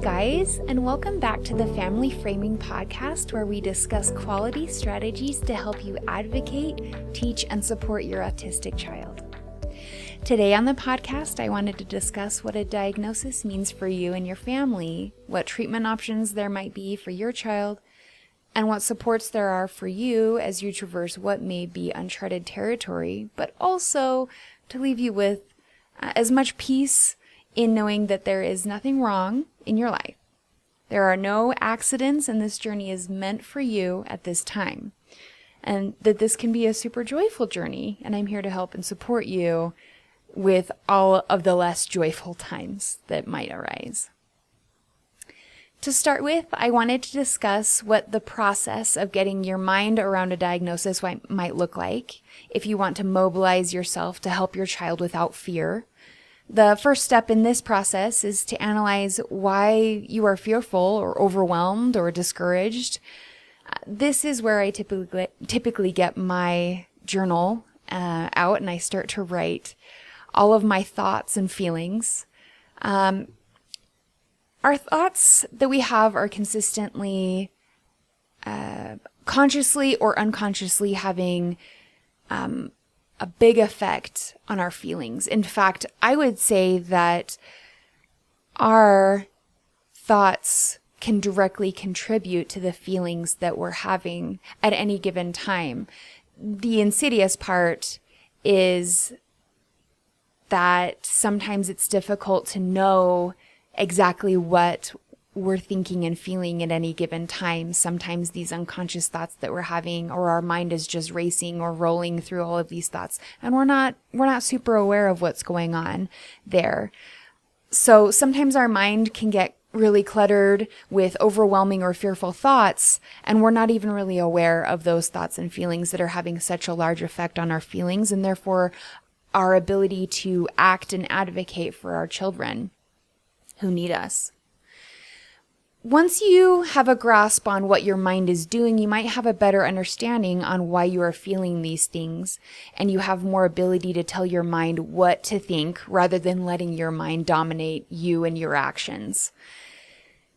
guys, and welcome back to the Family Framing Podcast, where we discuss quality strategies to help you advocate, teach, and support your autistic child. Today on the podcast, I wanted to discuss what a diagnosis means for you and your family, what treatment options there might be for your child, and what supports there are for you as you traverse what may be uncharted territory, but also to leave you with as much peace in knowing that there is nothing wrong in your life. There are no accidents, and this journey is meant for you at this time. And that this can be a super joyful journey, and I'm here to help and support you with all of the less joyful times that might arise. To start with, I wanted to discuss what the process of getting your mind around a diagnosis might look like if you want to mobilize yourself to help your child without fear. The first step in this process is to analyze why you are fearful or overwhelmed or discouraged. This is where I typically get my journal out and I start to write all of my thoughts and feelings. Our thoughts that we have are consistently, consciously or unconsciously having a big effect on our feelings. In fact, I would say that our thoughts can directly contribute to the feelings that we're having at any given time. The insidious part is that sometimes it's difficult to know exactly what we're thinking and feeling at any given time. Sometimes these unconscious thoughts that we're having, or our mind is just racing or rolling through all of these thoughts, and we're not super aware of what's going on there. So sometimes our mind can get really cluttered with overwhelming or fearful thoughts, and we're not even really aware of those thoughts and feelings that are having such a large effect on our feelings, and therefore our ability to act and advocate for our children who need us. Once you have a grasp on what your mind is doing, you might have a better understanding on why you are feeling these things, and you have more ability to tell your mind what to think rather than letting your mind dominate you and your actions.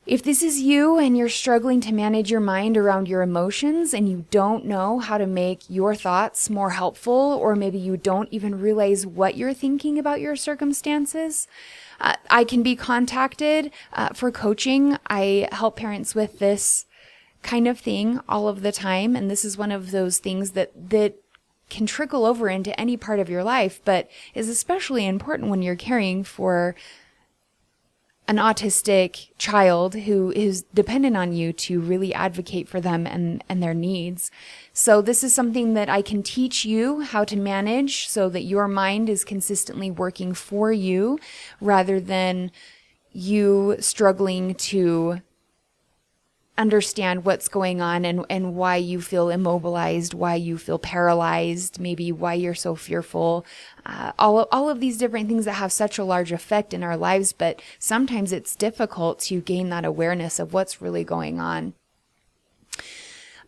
If this is you and you're struggling to manage your mind around your emotions and you don't know how to make your thoughts more helpful, or maybe you don't even realize what you're thinking about your circumstances, I can be contacted for coaching. I help parents with this kind of thing all of the time, and this is one of those things that can trickle over into any part of your life, but is especially important when you're caring for an autistic child who is dependent on you to really advocate for them and their needs. So this is something that I can teach you how to manage so that your mind is consistently working for you rather than you struggling to understand what's going on and why you feel immobilized, why you feel paralyzed, maybe why you're so fearful. All of these different things that have such a large effect in our lives, but sometimes it's difficult to gain that awareness of what's really going on.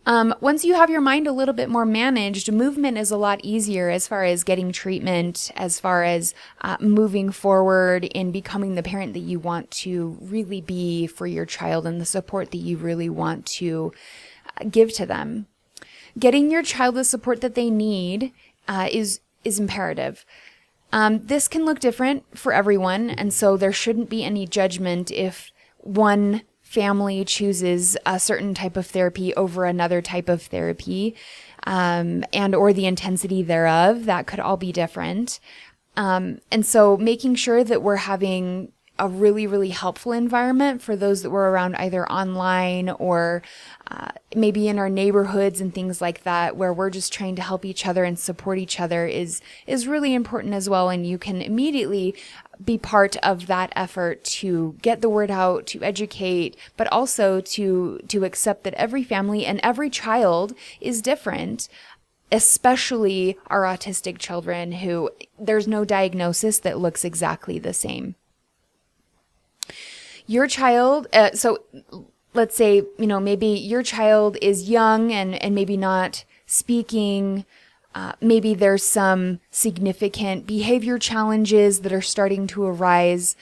Once you have your mind a little bit more managed, movement is a lot easier as far as getting treatment, as far as moving forward in becoming the parent that you want to really be for your child and the support that you really want to give to them. Getting your child the support that they need is imperative. This can look different for everyone, and so there shouldn't be any judgment if one family chooses a certain type of therapy over another type of therapy, and or the intensity thereof. That could all be different. And so making sure that we're having a really, really helpful environment for those that were around either online or maybe in our neighborhoods and things like that, where we're just trying to help each other and support each other is really important as well. And you can immediately be part of that effort to get the word out, to educate, but also to accept that every family and every child is different, especially our autistic children who there's no diagnosis that looks exactly the same. Your child, so let's say, maybe your child is young and maybe not speaking. Maybe there's some significant behavior challenges that are starting to arise.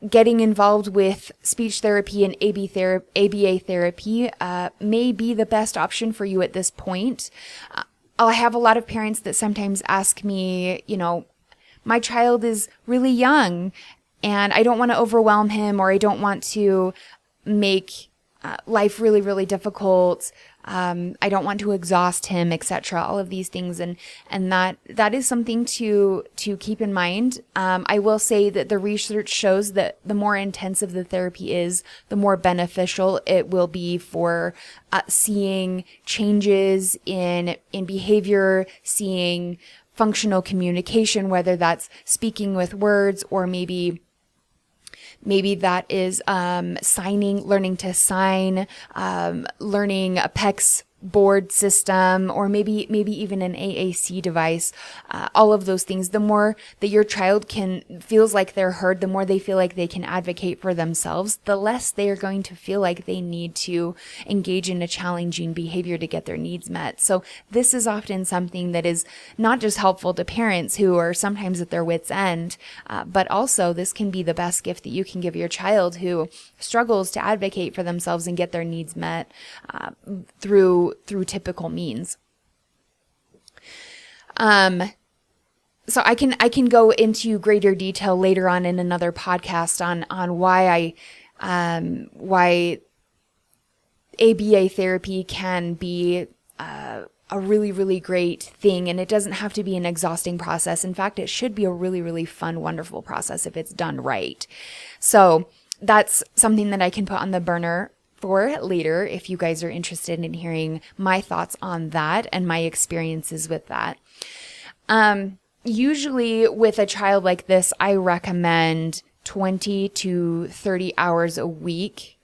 getting involved with speech therapy and ABA therapy may be the best option for you at this point. I have a lot of parents that sometimes ask me, my child is really young and I don't want to overwhelm him, or I don't want to make life really, really difficult. I don't want to exhaust him, etc. All of these things, and that is something to keep in mind. I will say that the research shows that the more intensive the therapy is, the more beneficial it will be for seeing changes in behavior, seeing functional communication, whether that's speaking with words, or maybe that is signing, learning to sign, learning a PECS board system, or maybe even an AAC device. All of those things. The more that your child feels like they're heard, the more they feel like they can advocate for themselves, the less they are going to feel like they need to engage in a challenging behavior to get their needs met. So this is often something that is not just helpful to parents who are sometimes at their wits' end, but also this can be the best gift that you can give your child who struggles to advocate for themselves and get their needs met through typical means. So I can go into greater detail later on in another podcast on why ABA therapy can be a really, really great thing, and it doesn't have to be an exhausting process. In fact, it should be a really, really fun, wonderful process if it's done right. So that's something that I can put on the burner for later if you guys are interested in hearing my thoughts on that and my experiences with that. Usually with a child like this, I recommend 20 to 30 hours a week.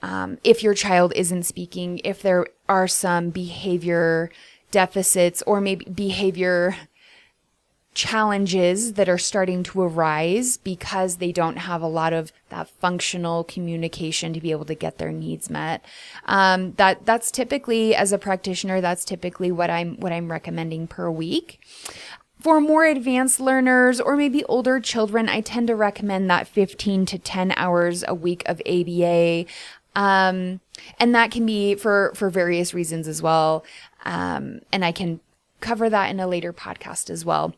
If your child isn't speaking, if there are some behavior deficits or maybe behavior challenges that are starting to arise because they don't have a lot of that functional communication to be able to get their needs met. That's typically, as a practitioner, that's typically what I'm recommending per week. For more advanced learners or maybe older children, I tend to recommend that 15 to 10 hours a week of ABA. And that can be for various reasons as well. And I can cover that in a later podcast as well.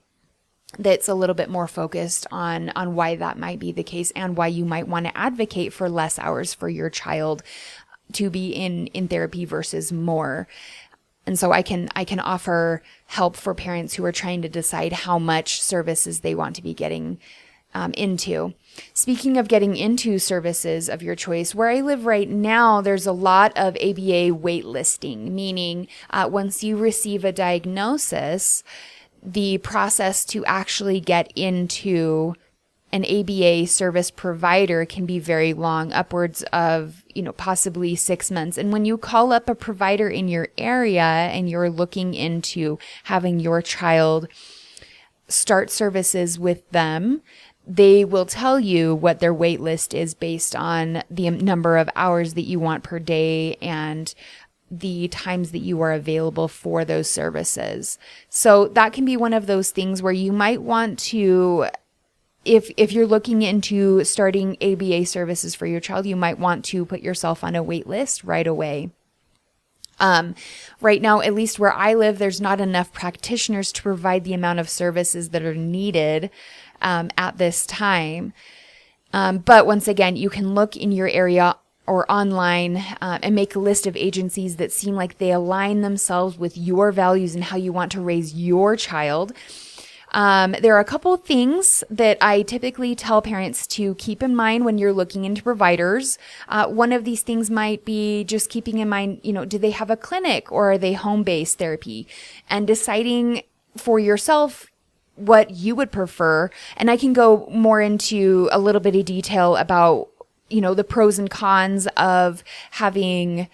That's a little bit more focused on why that might be the case and why you might want to advocate for less hours for your child to be in therapy versus more. And so I can offer help for parents who are trying to decide how much services they want to be getting into. Speaking of getting into services of your choice, where I live right now, there's a lot of ABA waitlisting, meaning once you receive a diagnosis, the process to actually get into an ABA service provider can be very long, upwards of, possibly 6 months. And when you call up a provider in your area and you're looking into having your child start services with them, they will tell you what their wait list is based on the number of hours that you want per day and the times that you are available for those services. So that can be one of those things where you might want to, if you're looking into starting ABA services for your child, you might want to put yourself on a wait list right away. Right now, at least where I live, there's not enough practitioners to provide the amount of services that are needed at this time. But once again, you can look in your area or online and make a list of agencies that seem like they align themselves with your values and how you want to raise your child. There are a couple of things that I typically tell parents to keep in mind when you're looking into providers. One of these things might be just keeping in mind, do they have a clinic or are they home-based therapy? And deciding for yourself what you would prefer. And I can go more into a little bit of detail about the pros and cons of having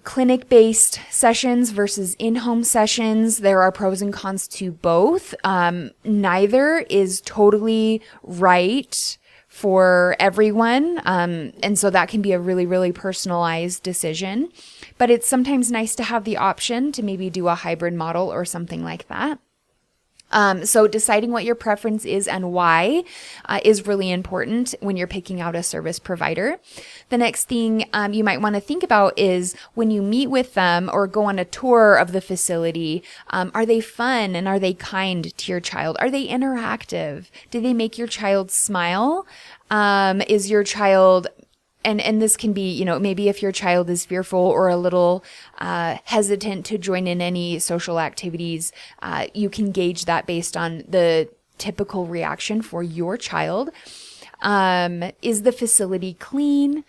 clinic-based sessions versus in-home sessions. There are pros and cons to both. Neither is totally right for everyone. And so that can be a really, really personalized decision. But it's sometimes nice to have the option to maybe do a hybrid model or something like that. So deciding what your preference is and why is really important when you're picking out a service provider. The next thing you might want to think about is when you meet with them or go on a tour of the facility, are they fun and are they kind to your child? Are they interactive? Do they make your child smile? Is your child... And this can be, maybe if your child is fearful or a little hesitant to join in any social activities, you can gauge that based on the typical reaction for your child. Is the facility clean?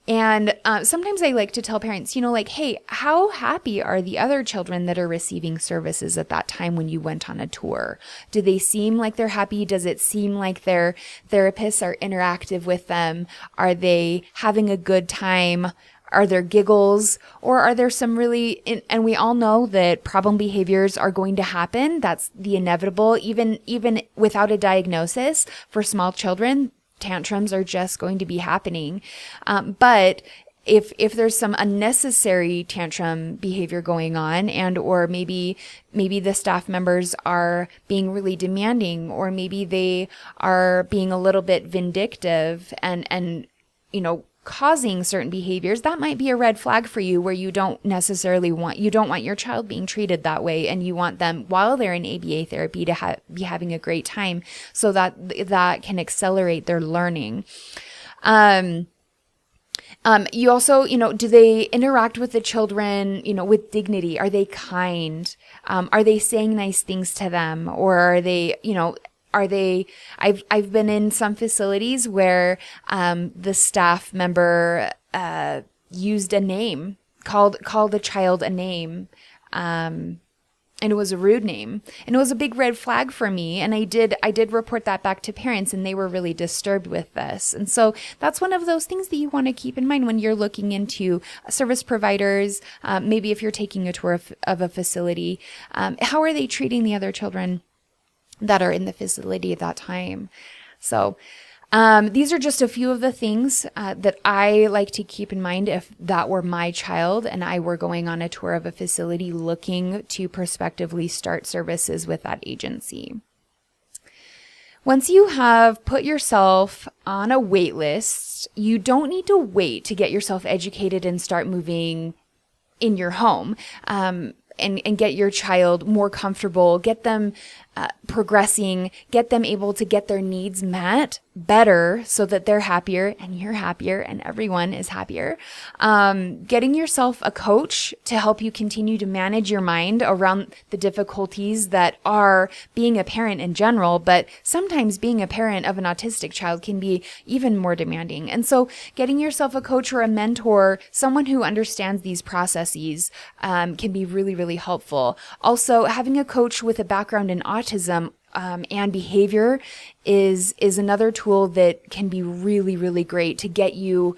And sometimes I like to tell parents, hey, how happy are the other children that are receiving services at that time when you went on a tour? Do they seem like they're happy? Does it seem like their therapists are interactive with them? Are they having a good time? Are there giggles? Or are there some really, and we all know that problem behaviors are going to happen. That's the inevitable, even without a diagnosis for small children. Tantrums are just going to be happening. But if there's some unnecessary tantrum behavior going on, and or maybe the staff members are being really demanding, or maybe they are being a little bit vindictive and causing certain behaviors, that might be a red flag for you, where you don't want your child being treated that way, and you want them, while they're in ABA therapy, to be having a great time, so that can accelerate their learning. You also, do they interact with the children, with dignity? Are they kind? Are they saying nice things to them? Or are they, I've been in some facilities where the staff member used a name, called a child a name, and it was a rude name, and it was a big red flag for me. And I did report that back to parents, and they were really disturbed with this. And so that's one of those things that you want to keep in mind when you're looking into service providers. Maybe if you're taking a tour of a facility, how are they treating the other children that are in the facility at that time? So these are just a few of the things that I like to keep in mind if that were my child and I were going on a tour of a facility looking to prospectively start services with that agency. Once you have put yourself on a wait list, you don't need to wait to get yourself educated and start moving in your home. And get your child more comfortable, get them progressing, get them able to get their needs met better so that they're happier and you're happier and everyone is happier. Getting yourself a coach to help you continue to manage your mind around the difficulties that are being a parent in general, but sometimes being a parent of an autistic child can be even more demanding. And so getting yourself a coach or a mentor, someone who understands these processes, can be really, really helpful. Also, having a coach with a background in autism and behavior is another tool that can be really, really great to get you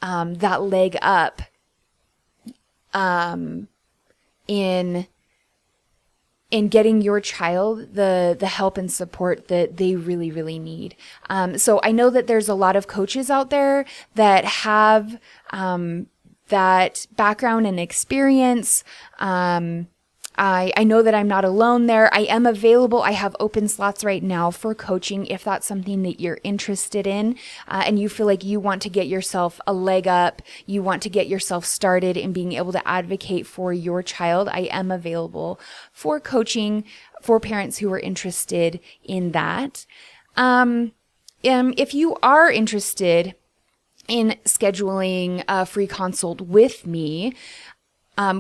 that leg up in getting your child the help and support that they really, really need. So I know that there's a lot of coaches out there that have that background and experience. I know that I'm not alone there. I am available. I have open slots right now for coaching if that's something that you're interested in, and you feel like you want to get yourself a leg up, you want to get yourself started in being able to advocate for your child. I am available for coaching for parents who are interested in that. If you are interested in scheduling a free consult with me,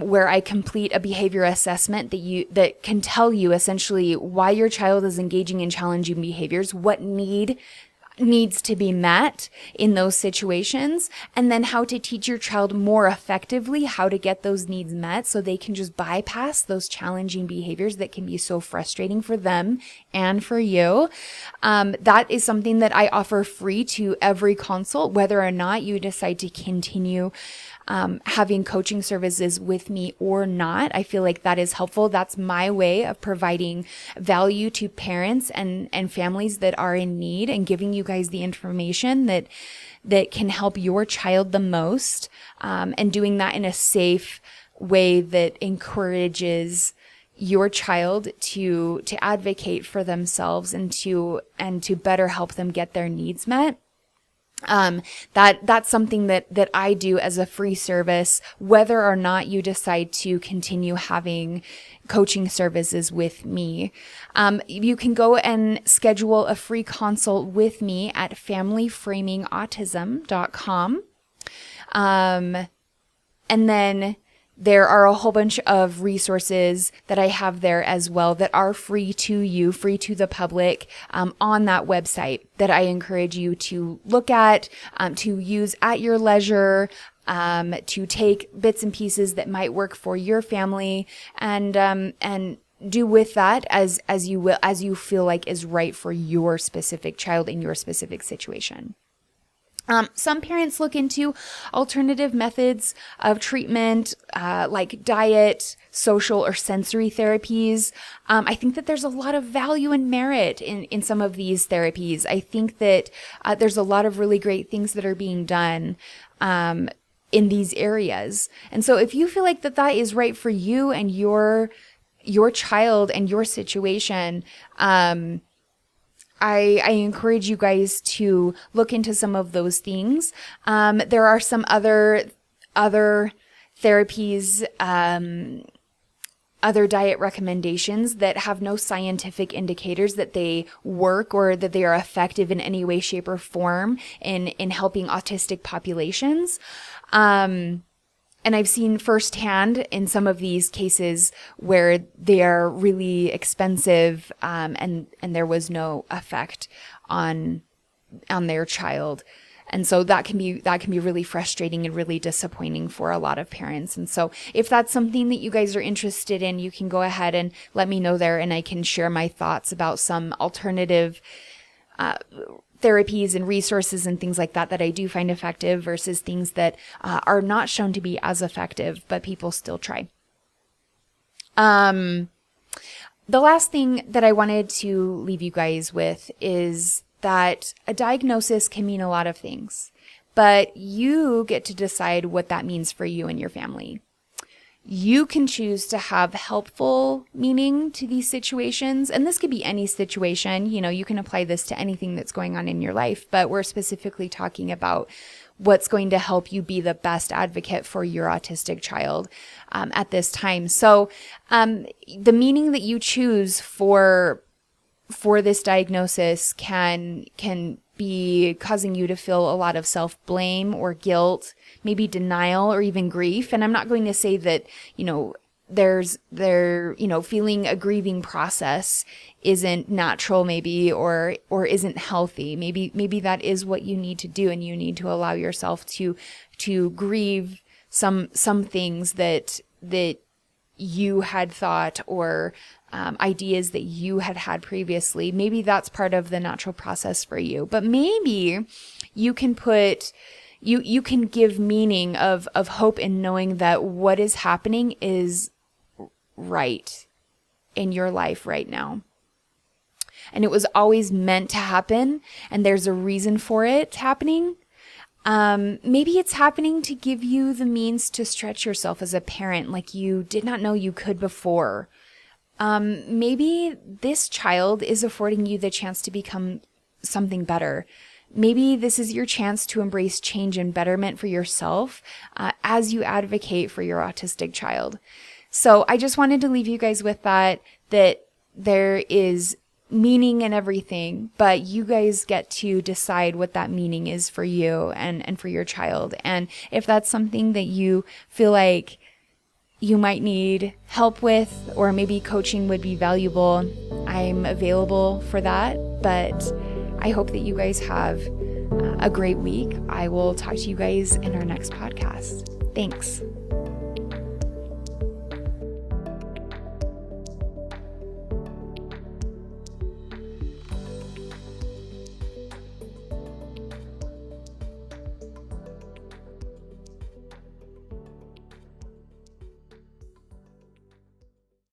where I complete a behavior assessment that can tell you essentially why your child is engaging in challenging behaviors, what needs to be met in those situations, and then how to teach your child more effectively how to get those needs met so they can just bypass those challenging behaviors that can be so frustrating for them and for you. That is something that I offer free to every consult, whether or not you decide to continue having coaching services with me or not. I feel like that is helpful. That's my way of providing value to parents and families that are in need, and giving you guys the information that can help your child the most, and doing that in a safe way that encourages your child to advocate for themselves and to better help them get their needs met. That's something that I do as a free service, whether or not you decide to continue having coaching services with me. You can go and schedule a free consult with me at familyframingautism.com. And then there are a whole bunch of resources that I have there as well that are free to you, free to the public, on that website that I encourage you to look at, to use at your leisure, to take bits and pieces that might work for your family, and do with that as you feel like is right for your specific child in your specific situation. Some parents look into alternative methods of treatment, like diet, social, or sensory therapies. I think that there's a lot of value and merit in some of these therapies. I think that there's a lot of really great things that are being done in these areas. And so if you feel like that is right for you and your child and your situation, I encourage you guys to look into some of those things. There are some other therapies, other diet recommendations that have no scientific indicators that they work or that they are effective in any way, shape, or form in helping autistic populations. And I've seen firsthand in some of these cases where they are really expensive, and there was no effect on their child. And so that can be really frustrating and really disappointing for a lot of parents. And so if that's something that you guys are interested in, you can go ahead and let me know there, and I can share my thoughts about some alternative therapies and resources and things like that I do find effective versus things that are not shown to be as effective, but people still try. The last thing that I wanted to leave you guys with is that a diagnosis can mean a lot of things, but you get to decide what that means for you and your family. You can choose to have helpful meaning to these situations. And this could be any situation. You can apply this to anything that's going on in your life, but we're specifically talking about what's going to help you be the best advocate for your autistic child at this time. So the meaning that you choose for this diagnosis can be causing you to feel a lot of self-blame or guilt, maybe denial or even grief. And I'm not going to say that, feeling a grieving process isn't natural maybe, or isn't healthy. Maybe that is what you need to do, and you need to allow yourself to grieve some things that you had thought, or ideas that you had previously. Maybe that's part of the natural process for you, but maybe you can you can give meaning of hope in knowing that what is happening is right in your life right now. And it was always meant to happen, and there's a reason for it happening. Maybe it's happening to give you the means to stretch yourself as a parent like you did not know you could before. Maybe this child is affording you the chance to become something better. Maybe this is your chance to embrace change and betterment for yourself as you advocate for your autistic child. So I just wanted to leave you guys with that there is meaning in everything, but you guys get to decide what that meaning is for you and for your child. And if that's something that you feel like you might need help with, or maybe coaching would be valuable, I'm available for that. But I hope that you guys have a great week. I will talk to you guys in our next podcast. Thanks.